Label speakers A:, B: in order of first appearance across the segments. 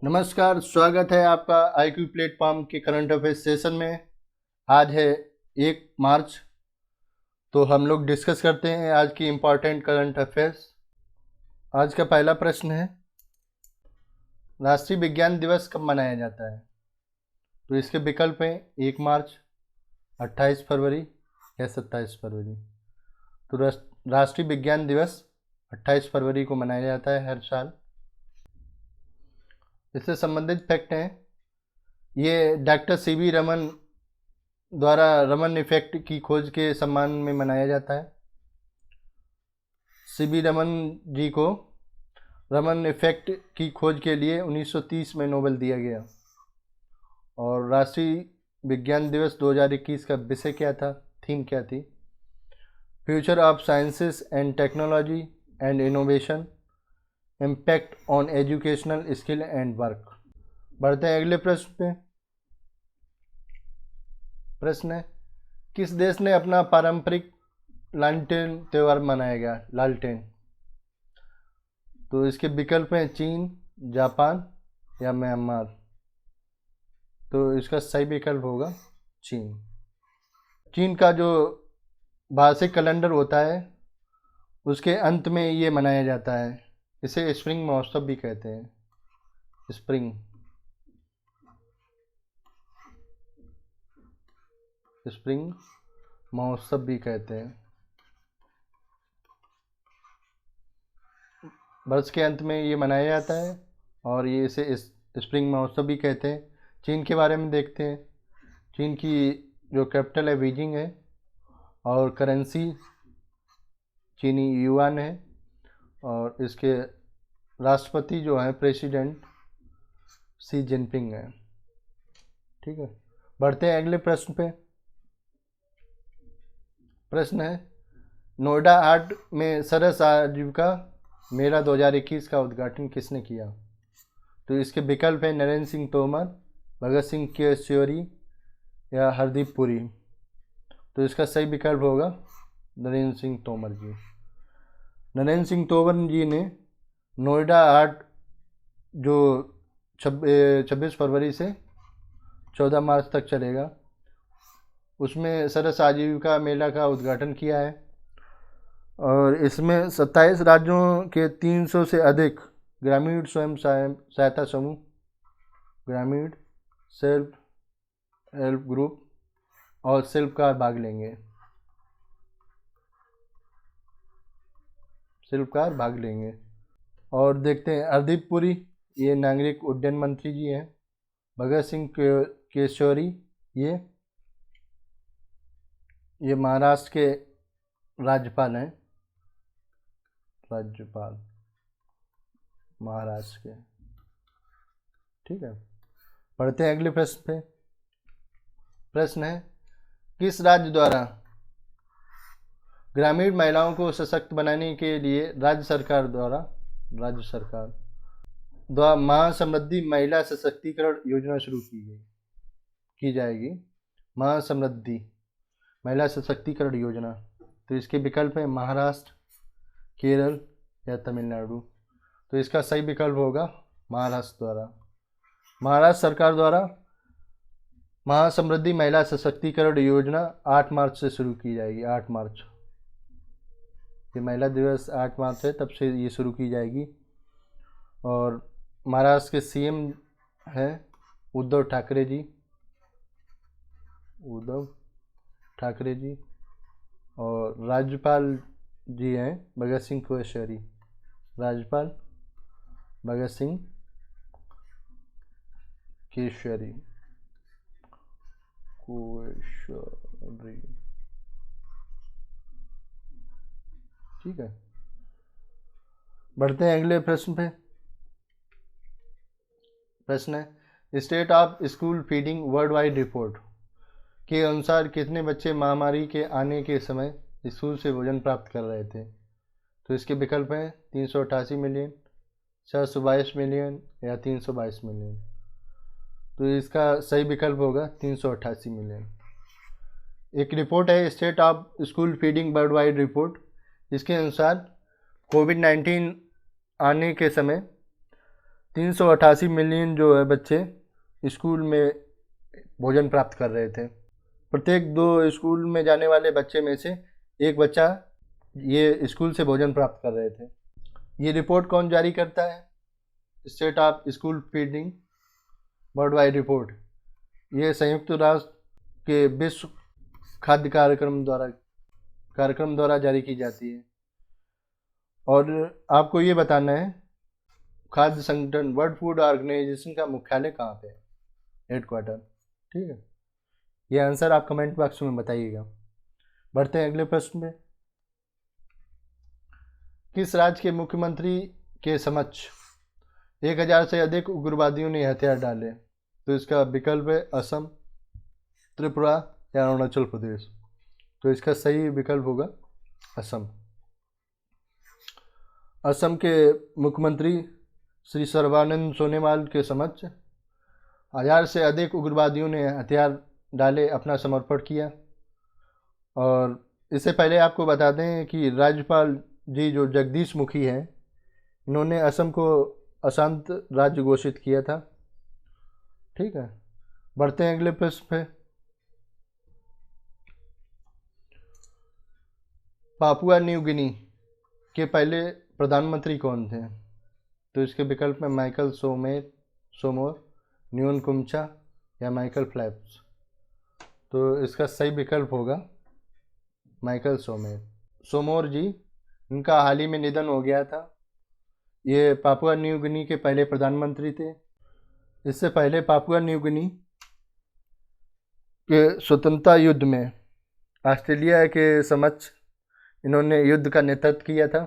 A: नमस्कार, स्वागत है आपका आईक्यू प्लेटफॉर्म के करंट अफेयर्स सेशन में। आज है 1 मार्च, तो हम लोग डिस्कस करते हैं आज की इम्पॉर्टेंट करंट अफेयर्स। आज का पहला प्रश्न है, राष्ट्रीय विज्ञान दिवस कब मनाया जाता है? तो इसके विकल्प हैं 1 मार्च, 28 फरवरी या 27 फरवरी। तो राष्ट्रीय विज्ञान दिवस 28 फरवरी को मनाया जाता है हर साल। इससे संबंधित फैक्ट हैं, ये डॉक्टर सीवी रमन द्वारा रमन इफेक्ट की खोज के सम्मान में मनाया जाता है। सीवी रमन जी को रमन इफेक्ट की खोज के लिए 1930 में नोबेल दिया गया। और राष्ट्रीय विज्ञान दिवस 2021 का विषय क्या था, थीम क्या थी? Future of sciences and technology and innovation, impact on educational skill and work. बढ़ते हैं अगले प्रश्न पे। प्रश्न है, किस देश ने अपना पारंपरिक लालटेन त्यौहार मनाया गया? लालटेन। तो इसके विकल्प हैं चीन, जापान या म्यांमार। तो इसका सही विकल्प होगा चीन। चीन का जो वार्षिक कैलेंडर होता है उसके अंत में ये मनाया जाता है। इसे स्प्रिंग महोत्सव भी कहते हैं। स्प्रिंग महोत्सव भी कहते हैं। वर्ष के अंत में ये मनाया जाता है और ये इसे स्प्रिंग महोत्सव भी कहते हैं। चीन के बारे में देखते हैं। चीन की जो कैपिटल है बीजिंग है और करेंसी चीनी युआन है और इसके राष्ट्रपति जो हैं प्रेसिडेंट शी जिनपिंग है। ठीक है, बढ़ते हैं अगले प्रश्न पे। प्रश्न है, नोएडा आर्ट में सरस आजीविका मेला 2021 का उद्घाटन किसने किया? तो इसके विकल्प है नरेंद्र सिंह तोमर, भगत सिंह केशरी या हरदीप पुरी। तो इसका सही विकल्प होगा नरेंद्र सिंह तोमर जी। नरेंद्र सिंह तोमर जी ने नोएडा आर्ट जो 26 फरवरी से 14 मार्च तक चलेगा, उसमें सरस आजीविका मेला का उद्घाटन किया है। और इसमें 27 राज्यों के 300 से अधिक ग्रामीण स्वयं सहायता समूह, ग्रामीण सेल्फ हेल्प ग्रुप और शिल्पकार भाग लेंगे। और देखते हैं हरदीप पुरी, ये नागरिक उड्डयन मंत्री जी हैं। भगत सिंह केशरी ये महाराष्ट्र के राज्यपाल हैं। महाराष्ट्र के। ठीक है, पढ़ते हैं अगले प्रश्न पे। प्रश्न है, किस राज्य द्वारा ग्रामीण महिलाओं को सशक्त बनाने के लिए राज्य सरकार द्वारा महासमृद्धि महिला सशक्तिकरण योजना शुरू की जाएगी? महासमृद्धि महिला सशक्तिकरण योजना। तो इसके विकल्प हैं महाराष्ट्र, केरल या तमिलनाडु। तो इसका सही विकल्प होगा महाराष्ट्र सरकार द्वारा महासमृद्धि महिला सशक्तिकरण योजना 8 मार्च से शुरू की जाएगी। 8 मार्च, ये महिला दिवस 8 मार्च है, तब से ये शुरू की जाएगी। और महाराष्ट्र के सीएम हैं उद्धव ठाकरे जी और राज्यपाल जी हैं भगत सिंह केशरी। राज्यपाल भगत सिंह केशरी। ठीक है, बढ़ते हैं अगले प्रश्न पे। प्रश्न है, state of school feeding world wide report के अनुसार कितने बच्चे महामारी के आने के समय स्कूल से भोजन प्राप्त कर रहे थे? तो इसके विकल्प हैं 388 मिलियन, 422 मिलियन या 322 मिलियन। तो इसका सही विकल्प होगा 388 मिलियन। एक रिपोर्ट है state of school feeding world wide report, इसके अनुसार कोविड-19 आने के समय 388 मिलियन जो है बच्चे स्कूल में भोजन प्राप्त कर रहे थे। प्रत्येक 2 स्कूल में जाने वाले बच्चे में से एक बच्चा ये स्कूल से भोजन प्राप्त कर रहे थे। ये रिपोर्ट कौन जारी करता है? State of school feeding world wide report. ये संयुक्त राष्ट्र के विश्व खाद्य कार्यक्रम द्वारा जारी की जाती है। और आपको ये बताना है खाद्य संगठन वर्ल्ड फूड ऑर्गेनाइजेशन का मुख्यालय कहाँ पे है, हेडक्वार्टर। ठीक है, ये आंसर आप कमेंट बॉक्स में बताइएगा। बढ़ते हैं अगले प्रश्न में। किस राज्य के मुख्यमंत्री के समक्ष 1000 से अधिक उग्रवादियों ने हथियार डाले? तो इसका विकल्प है असम, त्रिपुरा या अरुणाचल प्रदेश। तो इसका सही विकल्प होगा असम। असम के मुख्यमंत्री श्री सर्बानंद सोनोवाल के समक्ष 1000 से अधिक उग्रवादियों ने हथियार डाले, अपना समर्पण किया। और इससे पहले आपको बता दें कि राज्यपाल जी जो जगदीश मुखी हैं, इन्होंने असम को अशांत राज्य घोषित किया था। ठीक है, बढ़ते हैं अगले प्रश्न पे। पापुआ न्यू गिनी के पहले प्रधानमंत्री कौन थे? तो इसके विकल्प में माइकल सोमोर, न्यून कुमचा या माइकल फ्लैप्स। तो इसका सही विकल्प होगा माइकल सोमोर जी। इनका हाल ही में निधन हो गया था। ये पापुआ न्यू गिनी के पहले प्रधानमंत्री थे। इससे पहले पापुआ न्यू गिनी के स्वतंत्रता युद्ध में ऑस्ट्रेलिया के समक्ष इन्होंने युद्ध का नेतृत्व किया था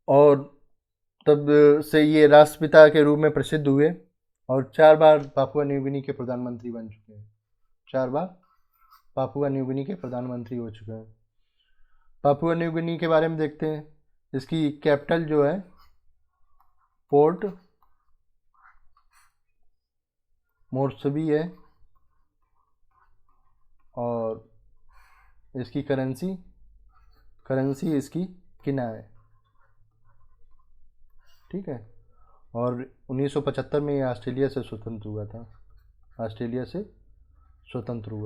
A: और तब से ये राष्ट्रपिता के रूप में प्रसिद्ध हुए और 4 बार पापुआ न्यू गिनी के प्रधानमंत्री बन चुके हैं। 4 बार पापुआ न्यू गिनी के प्रधानमंत्री हो चुके हैं। पापुआ न्यू गिनी के बारे में देखते हैं। इसकी कैपिटल जो है पोर्ट मोर्सबी है और इसकी करेंसी इसकी किना है। ठीक है, और 1975 में ये ऑस्ट्रेलिया से स्वतंत्र हुआ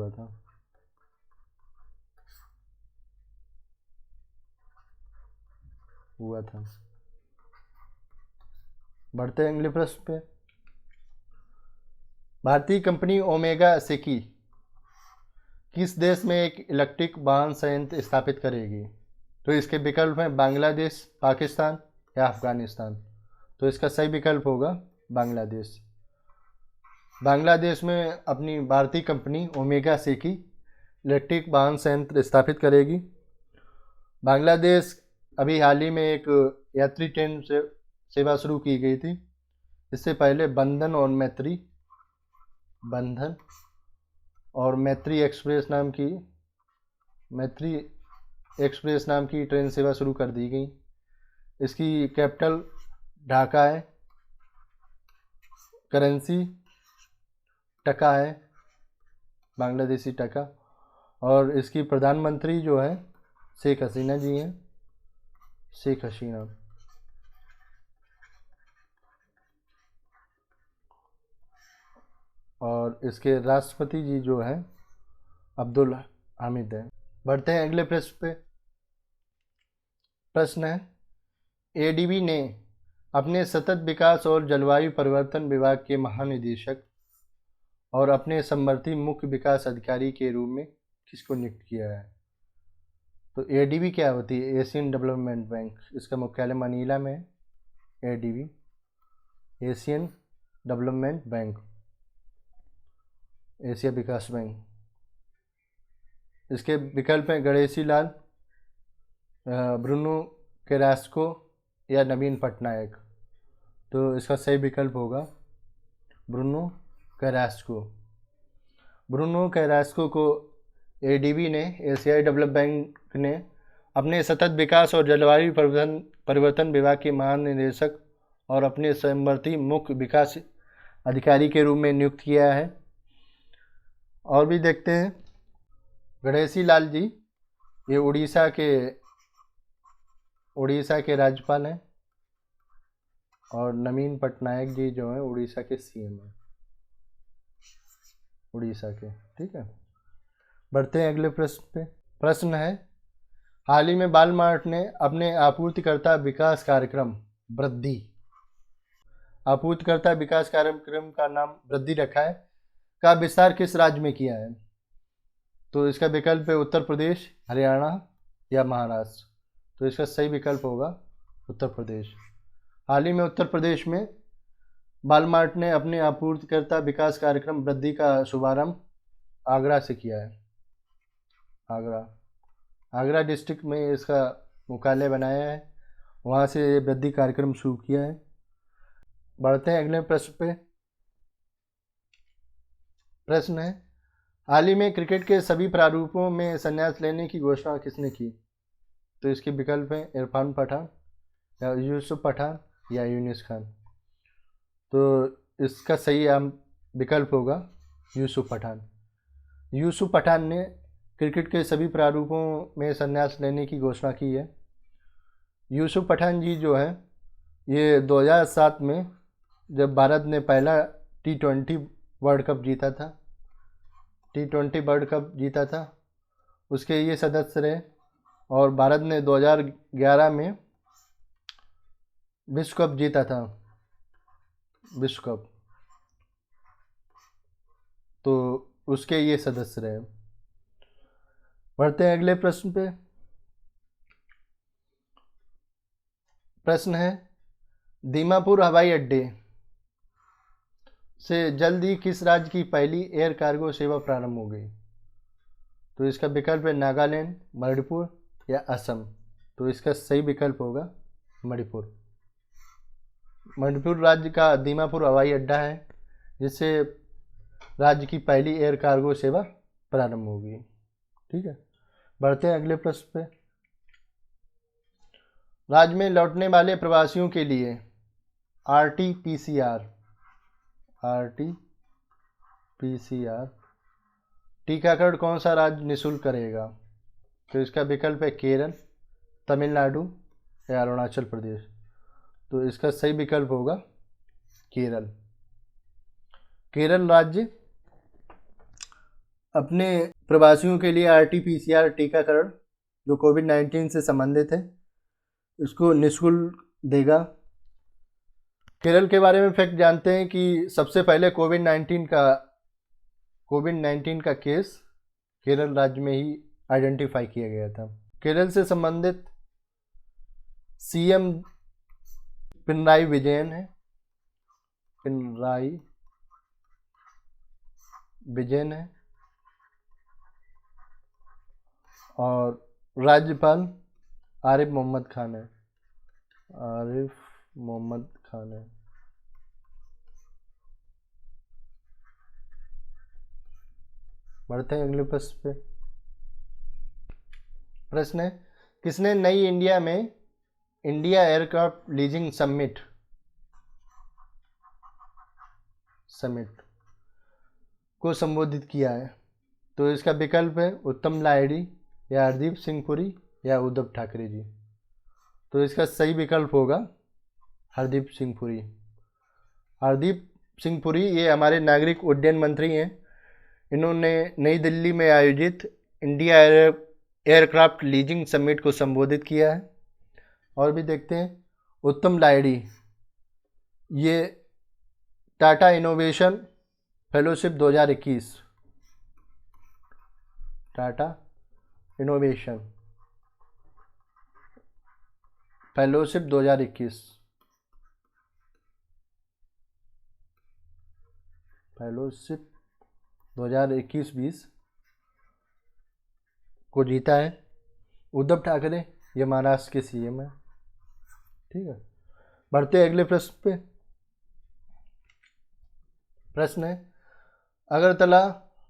A: था। बढ़ते हैं अगले प्रश्न पे। भारतीय कंपनी ओमेगा सेकी किस देश में एक इलेक्ट्रिक वाहन संयंत्र स्थापित करेगी? तो इसके विकल्प हैं बांग्लादेश, पाकिस्तान या अफगानिस्तान। तो इसका सही विकल्प होगा बांग्लादेश। बांग्लादेश में अपनी भारतीय कंपनी ओमेगा सेकी इलेक्ट्रिक वाहन संयंत्र स्थापित करेगी। बांग्लादेश अभी हाल ही में एक यात्री ट्रेन से सेवा शुरू की गई थी। इससे पहले बंधन और मैत्री एक्सप्रेस नाम की ट्रेन सेवा शुरू कर दी गई। इसकी कैपिटल ढाका है, करेंसी टका है, बांग्लादेशी टका, और इसकी प्रधानमंत्री जो है शेख हसीना जी हैं, शेख हसीना। और इसके राष्ट्रपति जी जो हैं अब्दुल हामिद हैं। बढ़ते हैं अगले प्रश्न पे। प्रश्न है, एडीबी ने अपने सतत विकास और जलवायु परिवर्तन विभाग के महानिदेशक और अपने समवर्ती मुख्य विकास अधिकारी के रूप में किसको नियुक्त किया है? तो एडीबी क्या होती है? Asian Development Bank. इसका मुख्यालय मनीला में है। ADB Asian Development Bank, Asia विकास बैंक। इसके विकल्प हैं गणेशी लाल, ब्रूनो कैरास्को या नवीन पटनायक। तो इसका सही विकल्प होगा ब्रूनो कैरास्को। ब्रूनो कैरास्को को एडीबी ने, एशियाई डेवलपमेंट बैंक ने अपने सतत विकास और जलवायु परिवर्तन विभाग के महानिदेशक और अपने समवर्ती मुख्य विकास अधिकारी के रूप में नियुक्त किया है। और भी देखते हैं, गणेशी लाल जी ये उड़ीसा के राज्यपाल हैं और नवीन पटनायक जी जो हैं उड़ीसा के सीएम हैं, उड़ीसा के। ठीक है, बढ़ते हैं अगले प्रश्न पे। प्रश्न है, हाल ही में वॉलमार्ट ने अपने आपूर्तिकर्ता विकास कार्यक्रम वृद्धि, आपूर्तिकर्ता विकास कार्यक्रम का नाम वृद्धि रखा है, का विस्तार किस राज्य में किया है? तो इसका विकल्प है उत्तर प्रदेश, हरियाणा या महाराष्ट्र। तो इसका सही विकल्प होगा उत्तर प्रदेश। हाल ही में उत्तर प्रदेश में वॉलमार्ट ने अपने आपूर्तिकर्ता विकास कार्यक्रम वृद्धि का शुभारंभ आगरा से किया है। आगरा डिस्ट्रिक्ट में इसका मुख्यालय बनाया है, वहाँ से ये वृद्धि कार्यक्रम शुरू किया है। बढ़ते हैं अगले प्रश्न पे। प्रश्न है, हाल ही में क्रिकेट के सभी प्रारूपों में संन्यास लेने की घोषणा किसने की? तो इसके विकल्प हैं इरफान पठान या यूसुफ पठान या यूनिस खान। तो इसका सही विकल्प होगा यूसुफ पठान। यूसुफ पठान ने क्रिकेट के सभी प्रारूपों में संन्यास लेने की घोषणा की है। यूसुफ पठान जी जो है ये 2007 में जब भारत ने पहला T20 वर्ल्ड कप जीता था, T20 वर्ल्ड कप जीता था, उसके ये सदस्य रहे। और भारत ने 2011 में विश्व कप जीता था, विश्व कप, तो उसके ये सदस्य रहे। बढ़ते हैं अगले प्रश्न पे। प्रश्न है, दीमापुर हवाई अड्डे से जल्द ही किस राज्य की पहली एयर कार्गो सेवा प्रारंभ हो गई? तो इसका विकल्प है नागालैंड, मणिपुर या असम। तो इसका सही विकल्प होगा मणिपुर। मणिपुर राज्य का दीमापुर हवाई अड्डा है जिससे राज्य की पहली एयर कार्गो सेवा प्रारंभ होगी। ठीक है, बढ़ते हैं अगले प्रश्न पे। राज्य में लौटने वाले प्रवासियों के लिए RT-PCR टीकाकरण कौन सा राज्य निःशुल्क करेगा? तो इसका विकल्प है केरल, तमिलनाडु या अरुणाचल प्रदेश। तो इसका सही विकल्प होगा केरल। केरल राज्य अपने प्रवासियों के लिए RT-PCR टीकाकरण जो कोविड-19 से संबंधित है इसको निःशुल्क देगा। केरल के बारे में फैक्ट जानते हैं कि सबसे पहले कोविड-19 का केस केरल राज्य में ही आइडेंटिफाई किया गया था। केरल से संबंधित CM पिनराई विजयन है, पिनराई विजयन है, और राज्यपाल आरिफ मोहम्मद खान है, आरिफ मोहम्मद खान है। बढ़ते हैं अगले प्रश्न पे। प्रश्न है, किसने नई इंडिया में इंडिया एयरक्राफ्ट लीजिंग समिट को संबोधित किया है? तो इसका विकल्प है उत्तम लाहिड़ी या हरदीप सिंह पुरी या उद्धव ठाकरे जी। तो इसका सही विकल्प होगा हरदीप सिंह पुरी। हरदीप सिंह पुरी ये हमारे नागरिक उड्डयन मंत्री हैं। इन्होंने नई दिल्ली में आयोजित इंडिया एयरक्राफ्ट लीजिंग समिट को संबोधित किया है। और भी देखते हैं, उत्तम लाहिड़ी ये Tata innovation fellowship 2021, Tata innovation fellowship 2021, fellowship 2021-20 को जीता है। उद्धव ठाकरे ये महाराष्ट्र के CM है। ठीक है, बढ़ते हैं अगले प्रश्न पे। प्रश्न है, अगरतला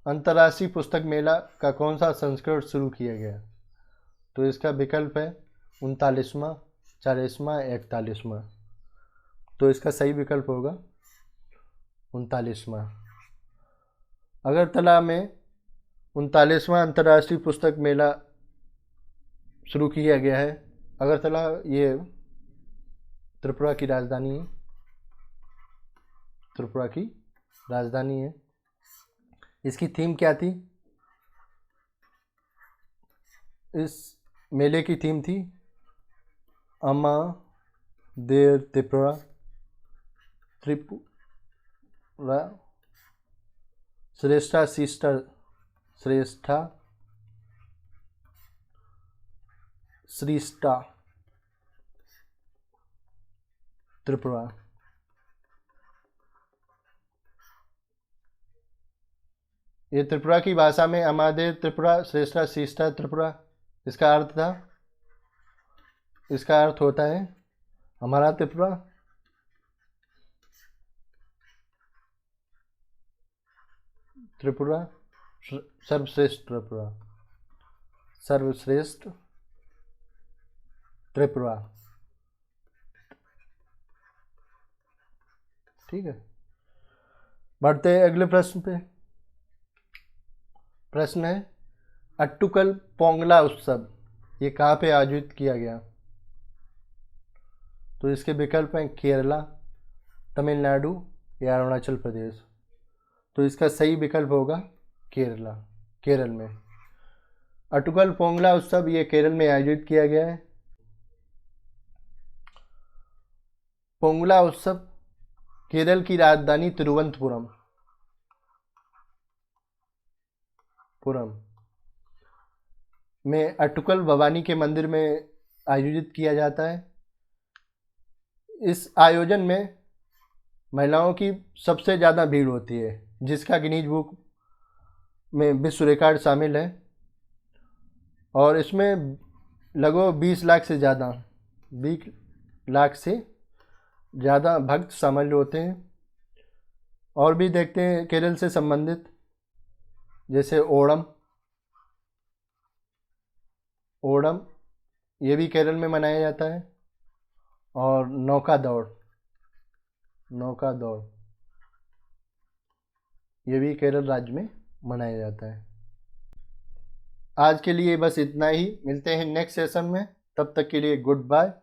A: अंतर्राष्ट्रीय पुस्तक मेला का कौन सा संस्करण शुरू किया गया? तो इसका विकल्प है 39वां, 40वां, 41वां। तो इसका सही विकल्प होगा 39वां। अगरतला में 39वां अंतर्राष्ट्रीय पुस्तक मेला शुरू किया गया है। अगरतला ये त्रिपुरा की राजधानी है। त्रिपुरा की राजधानी है। इसकी थीम क्या थी? इस मेले की थीम थी अमा देर त्रिपुरा, त्रिपुरा श्रेष्ठा सिस्टर, श्रेष्ठा श्रेष्ठा त्रिपुरा। ये त्रिपुरा की भाषा में अमादेर त्रिपुरा, श्रेष्ठा शिष्टा त्रिपुरा, इसका अर्थ होता है हमारा त्रिपुरा, त्रिपुरा सर्वश्रेष्ठ त्रिपुरा, सर्वश्रेष्ठ त्रिपुरा। ठीक है, बढ़ते हैं अगले प्रश्न पे। प्रश्न है अट्टुकल पोंगला उत्सव ये कहाँ पे आयोजित किया गया? तो इसके विकल्प हैं केरला, तमिलनाडु या अरुणाचल प्रदेश। तो इसका सही विकल्प होगा केरला, केरल में। अट्टुकल पोंगला उत्सव ये केरल में आयोजित किया गया है। पोंगला उत्सव केरल की राजधानी तिरुवनंतपुरम में अट्टुकल भवानी के मंदिर में आयोजित किया जाता है। इस आयोजन में महिलाओं की सबसे ज़्यादा भीड़ होती है, जिसका गिनीज बुक में विश्व रिकॉर्ड शामिल है। और इसमें लगभग 20 लाख से ज़्यादा भक्त शामिल होते हैं। और भी देखते हैं केरल से संबंधित, जैसे ओणम ये भी केरल में मनाया जाता है। और नौका दौड़ ये भी केरल राज्य में मनाया जाता है। आज के लिए बस इतना ही, मिलते हैं नेक्स्ट सेशन में, तब तक के लिए गुड बाय।